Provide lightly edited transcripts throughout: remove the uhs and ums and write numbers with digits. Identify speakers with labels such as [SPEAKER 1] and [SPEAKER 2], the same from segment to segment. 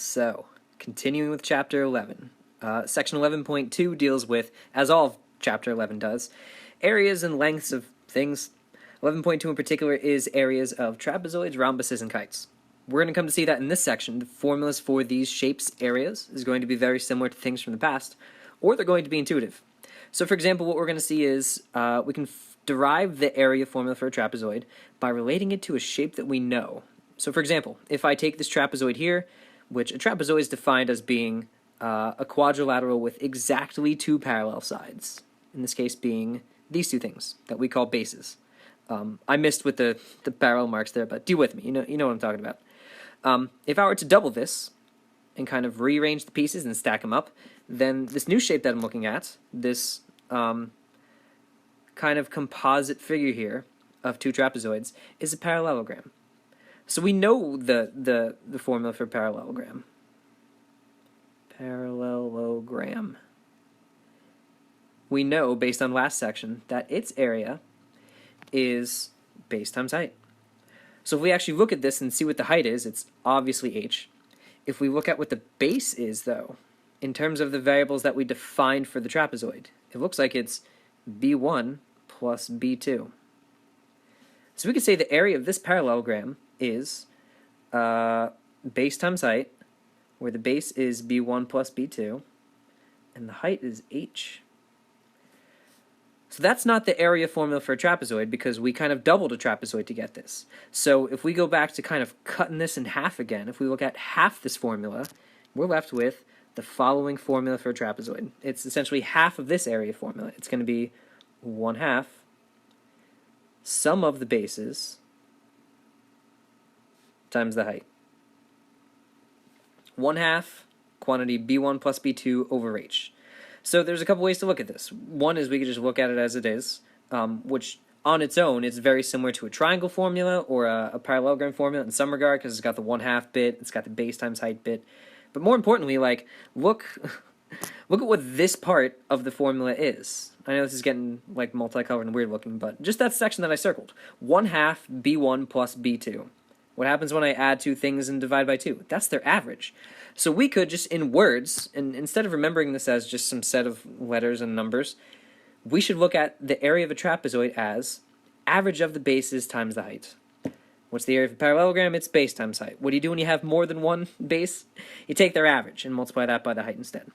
[SPEAKER 1] So, continuing with Chapter 11. Section 11.2 deals with, as all of Chapter 11 does, areas and lengths of things. 11.2 in particular is areas of trapezoids, rhombuses, and kites. We're going to come to see that in this section, the formulas for these shapes' areas is going to be very similar to things from the past, or they're going to be intuitive. So, for example, what we're going to see is we can derive the area formula for a trapezoid by relating it to a shape that we know. So, for example, if I take this trapezoid here, which a trapezoid is defined as being a quadrilateral with exactly two parallel sides, in this case being these two things that we call bases. I missed with the parallel marks there, but deal with me. You know what I'm talking about. If I were to double this and kind of rearrange the pieces and stack them up, then this new shape that I'm looking at, this kind of composite figure here of two trapezoids, is a parallelogram. So we know the formula for parallelogram. Parallelogram. We know, based on last section, that its area is base times height. So if we actually look at this and see what the height is, it's obviously h. If we look at what the base is, though, in terms of the variables that we defined for the trapezoid, it looks like it's b1 plus b2. So we could say the area of this parallelogram is base times height, where the base is b1 plus b2, and the height is h. So that's not the area formula for a trapezoid because we kind of doubled a trapezoid to get this. So if we go back to kind of cutting this in half again, if we look at half this formula, we're left with the following formula for a trapezoid. It's essentially half of this area formula. It's going to be 1/2 sum of the bases times the height. 1/2 quantity b1 plus b2 over h. So there's a couple ways to look at this. One is we could just look at it as it is, which on its own is very similar to a triangle formula or a parallelogram formula in some regard because it's got the 1/2 bit, it's got the base times height bit. But more importantly, like look at what this part of the formula is. I know this is getting like multicolored and weird looking, but just that section that I circled. 1/2 b1 plus b2. What happens when I add two things and divide by 2? That's their average. So we could just, in words, and instead of remembering this as just some set of letters and numbers, we should look at the area of a trapezoid as average of the bases times the height. What's the area of a parallelogram? It's base times height. What do you do when you have more than one base? You take their average and multiply that by the height instead.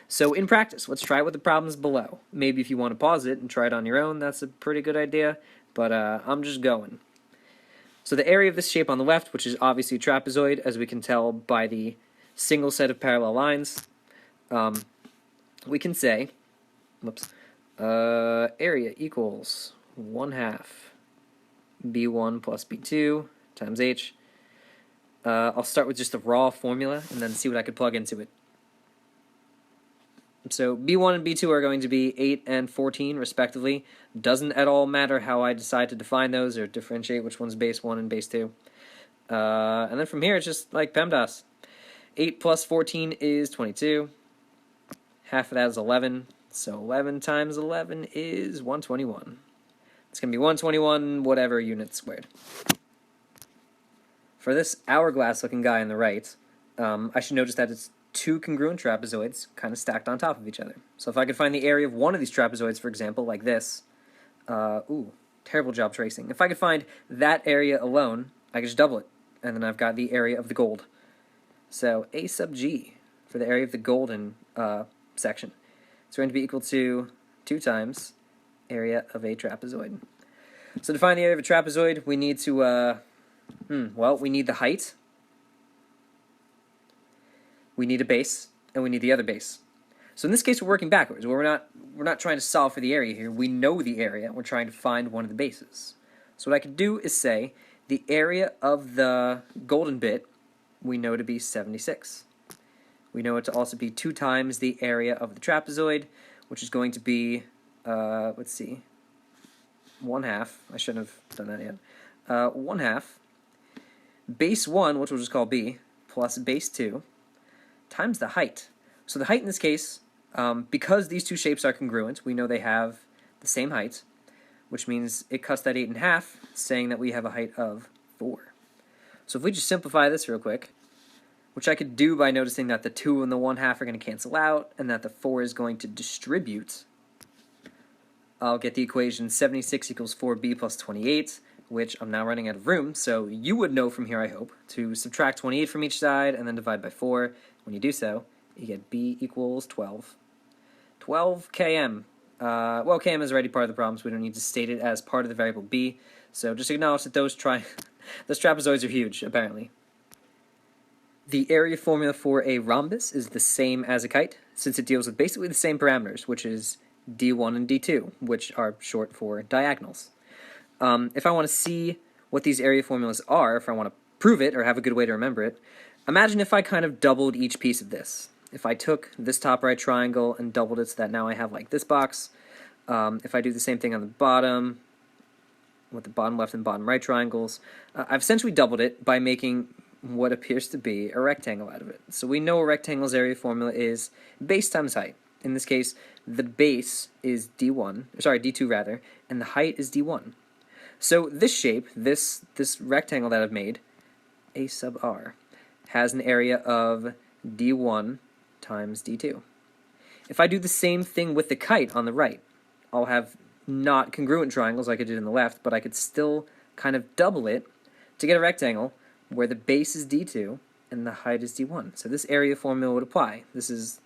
[SPEAKER 1] So in practice, let's try it with the problems below. Maybe if you want to pause it and try it on your own, that's a pretty good idea, but I'm just going. So the area of this shape on the left, which is obviously a trapezoid, as we can tell by the single set of parallel lines, we can say, area equals 1/2 b1 plus b2 times h. I'll start with just the raw formula and then see what I could plug into it. So b1 and b2 are going to be 8 and 14 respectively. Doesn't at all matter how I decide to define those or differentiate which one's base 1 and base 2. And then from here it's just like PEMDAS. 8 plus 14 is 22. Half of that is 11. So 11 times 11 is 121. It's going to be 121 whatever units squared. For this hourglass-looking guy on the right, I should notice that it's two congruent trapezoids kind of stacked on top of each other. So if I could find the area of one of these trapezoids, for example, like this, terrible job tracing. If I could find that area alone, I could just double it, and then I've got the area of the gold. So a sub g for the area of the golden section. It's going to be equal to 2 times area of a trapezoid. So to find the area of a trapezoid, we need to, we need the height, we need a base, and we need the other base. So in this case, we're working backwards. We're not trying to solve for the area here. We know the area. We're trying to find one of the bases. So what I could do is say the area of the golden bit we know to be 76. We know it to also be 2 times the area of the trapezoid, which is going to be, 1/2. I shouldn't have done that yet. 1/2 base 1, which we'll just call b, plus base 2, times the height. So the height in this case, because these two shapes are congruent, we know they have the same height, which means it cuts that 8 in half, saying that we have a height of 4. So if we just simplify this real quick, which I could do by noticing that the 2 and the 1/2 are going to cancel out, and that the 4 is going to distribute. I'll get the equation 76 equals 4b plus 28, which I'm now running out of room, so you would know from here, I hope, to subtract 28 from each side and then divide by 4. When you do so, you get b equals 12. 12 km. Well, km is already part of the problem, so we don't need to state it as part of the variable b, so just acknowledge that those trapezoids are huge, apparently. The area formula for a rhombus is the same as a kite, since it deals with basically the same parameters, which is d1 and d2, which are short for diagonals. If I want to see what these area formulas are, if I want to prove it or have a good way to remember it, imagine if I kind of doubled each piece of this. If I took this top right triangle and doubled it so that now I have like this box, if I do the same thing on the bottom, with the bottom left and bottom right triangles, I've essentially doubled it by making what appears to be a rectangle out of it. So we know a rectangle's area formula is base times height. In this case, the base is d2 rather, and the height is d1. So this shape, this rectangle that I've made, a sub r, has an area of d1 times d2. If I do the same thing with the kite on the right, I'll have not congruent triangles like I did in the left, but I could still kind of double it to get a rectangle where the base is d2 and the height is d1. So this area formula would apply. This is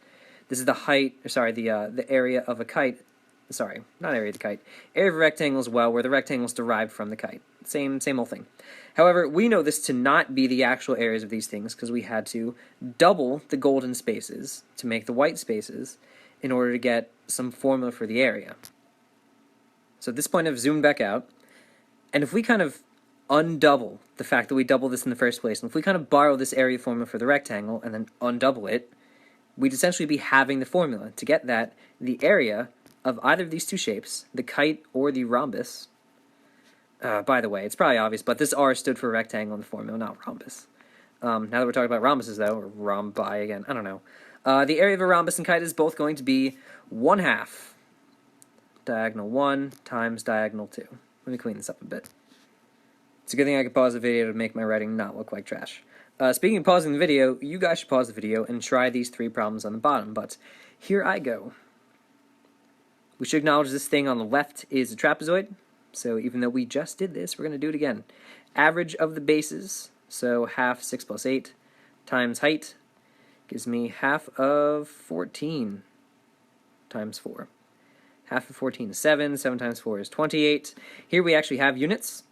[SPEAKER 1] the height, the area of a kite. Sorry, not area of the kite. Area of a rectangle as well, where the rectangle is derived from the kite. Same old thing. However, we know this to not be the actual areas of these things because we had to double the golden spaces to make the white spaces in order to get some formula for the area. So at this point I've zoomed back out, and if we kind of undouble the fact that we doubled this in the first place, and if we kind of borrow this area formula for the rectangle and then undouble it, we'd essentially be having the formula. To get that, the area of either of these two shapes, the kite or the rhombus, by the way, it's probably obvious, but this R stood for rectangle in the formula, not rhombus. Now that we're talking about rhombuses, though, or rhombi again, I don't know. The area of a rhombus and kite is both going to be 1/2 diagonal 1 times diagonal 2. Let me clean this up a bit. It's a good thing I could pause the video to make my writing not look like trash. Speaking of pausing the video, you guys should pause the video and try these 3 problems on the bottom, but here I go. We should acknowledge this thing on the left is a trapezoid, so even though we just did this, we're going to do it again. Average of the bases, so half 6 plus 8 times height gives me half of 14 times 4. Half of 14 is 7, 7 times 4 is 28. Here we actually have units.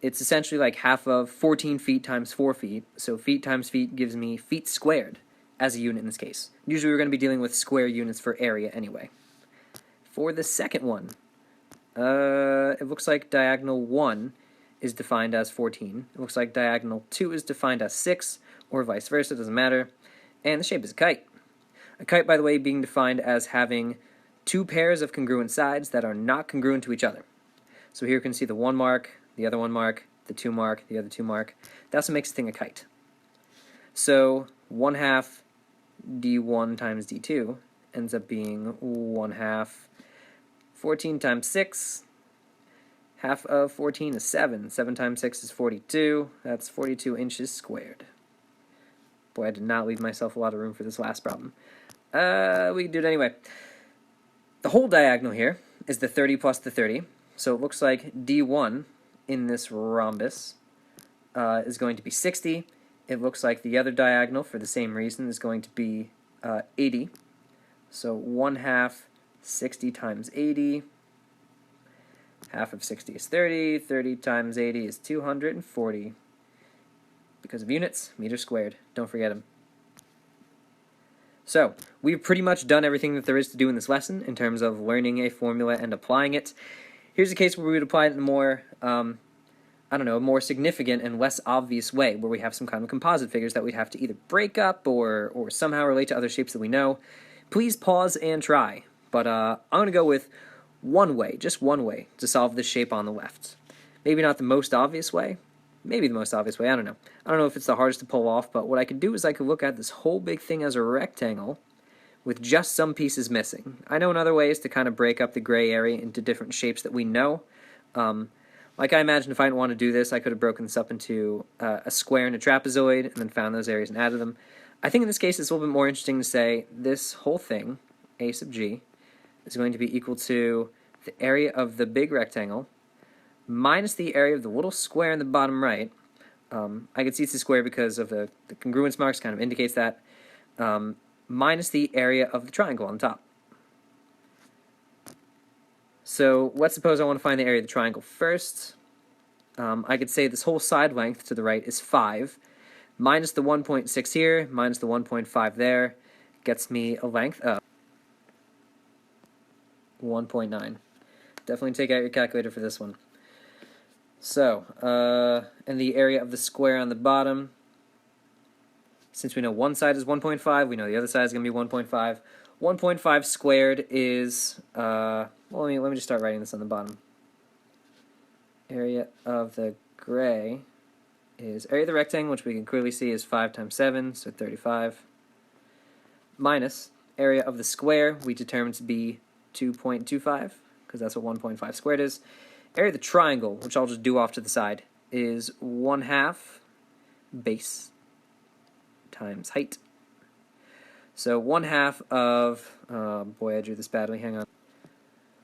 [SPEAKER 1] It's essentially like half of 14 feet times 4 feet, so feet times feet gives me feet squared as a unit in this case. Usually we're going to be dealing with square units for area anyway. For the second one, it looks like diagonal 1 is defined as 14. It looks like diagonal 2 is defined as 6, or vice versa, doesn't matter. And the shape is a kite. A kite, by the way, being defined as having 2 pairs of congruent sides that are not congruent to each other. So here you can see the 1 mark, the other 1 mark, the 2 mark, the other 2 mark. That's what makes the thing a kite. So 1/2 d1 times d2 ends up being 1/2 14 times 6. Half of 14 is 7. 7 times 6 is 42. That's 42 inches squared. Boy, I did not leave myself a lot of room for this last problem. We can do it anyway. The whole diagonal here is the 30 plus the 30. So it looks like d1 in this rhombus is going to be 60. It looks like the other diagonal, for the same reason, is going to be 80. So 1/2 60 times 80. Half of 60 is 30. 30 times 80 is 240. Because of units, meters squared. Don't forget them. So, we've pretty much done everything that there is to do in this lesson in terms of learning a formula and applying it. Here's a case where we would apply it in a more, a more significant and less obvious way, where we have some kind of composite figures that we'd have to either break up or somehow relate to other shapes that we know. Please pause and try. But I'm going to go with one way, just one way, to solve this shape on the left. Maybe not the most obvious way. Maybe the most obvious way, I don't know. I don't know if it's the hardest to pull off, but what I could do is I could look at this whole big thing as a rectangle with just some pieces missing. I know another way is to kind of break up the gray area into different shapes that we know. Like, I imagine if I didn't want to do this, I could have broken this up into a square and a trapezoid, and then found those areas and added them. I think in this case it's a little bit more interesting to say this whole thing, a sub g, is going to be equal to the area of the big rectangle minus the area of the little square in the bottom right. I could see it's a square because of the congruence marks, kind of indicates that, minus the area of the triangle on top. So let's suppose I want to find the area of the triangle first. I could say this whole side length to the right is 5, minus the 1.6 here, minus the 1.5 there, gets me a length of 1.9. Definitely take out your calculator for this one. So, and the area of the square on the bottom, since we know one side is 1.5, we know the other side is going to be 1.5. 1.5 squared is, well, let me just start writing this on the bottom. Area of the gray is area of the rectangle, which we can clearly see is 5 times 7, so 35, minus area of the square, we determined to be 2.25, because that's what 1.5 squared is. Area of the triangle, which I'll just do off to the side, is 1/2 base times height. So 1/2 of, boy, I drew this badly, hang on.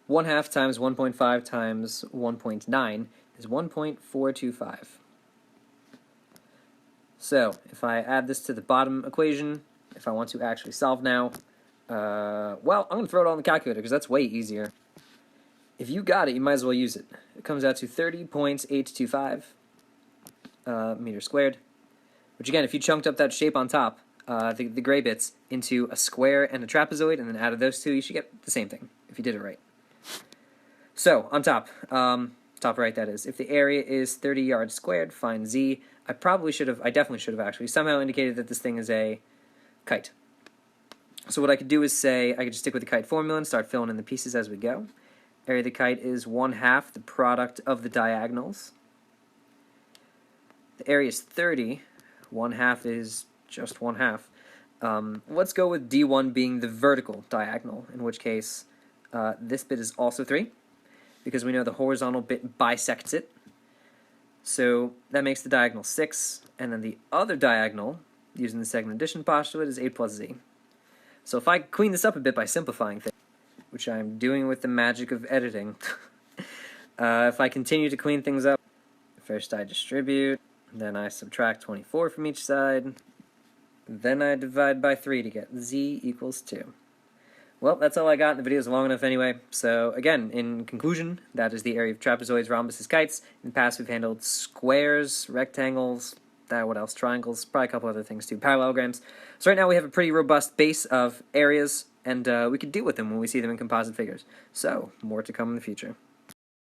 [SPEAKER 1] 1/2 times 1.5 times 1.9 is 1.425. So if I add this to the bottom equation, if I want to actually solve now, well, I'm going to throw it all in the calculator because that's way easier. If you got it, you might as well use it. It comes out to 30.825 meters squared, which again, if you chunked up that shape on top, the gray bits, into a square and a trapezoid, and then added those two, you should get the same thing, if you did it right. So, on top, top right that is, if the area is 30 yards squared, find z. I definitely should have actually somehow indicated that this thing is a kite. So what I could do is say, I could just stick with the kite formula and start filling in the pieces as we go. Area of the kite is 1/2 the product of the diagonals. The area is 30. 1/2 is just 1/2. Let's go with D1 being the vertical diagonal, in which case this bit is also 3, because we know the horizontal bit bisects it. So that makes the diagonal 6, and then the other diagonal, using the segment addition postulate, is 8 plus z. So if I clean this up a bit by simplifying things, which I'm doing with the magic of editing, if I continue to clean things up, first I distribute, then I subtract 24 from each side, then I divide by 3 to get z equals 2. Well, that's all I got. The video is long enough anyway. So again, in conclusion, that is the area of trapezoids, rhombuses, kites. In the past, we've handled squares, rectangles, what else? Triangles, probably a couple other things too, parallelograms. So right now we have a pretty robust base of areas, and we can deal with them when we see them in composite figures. So, more to come in the future.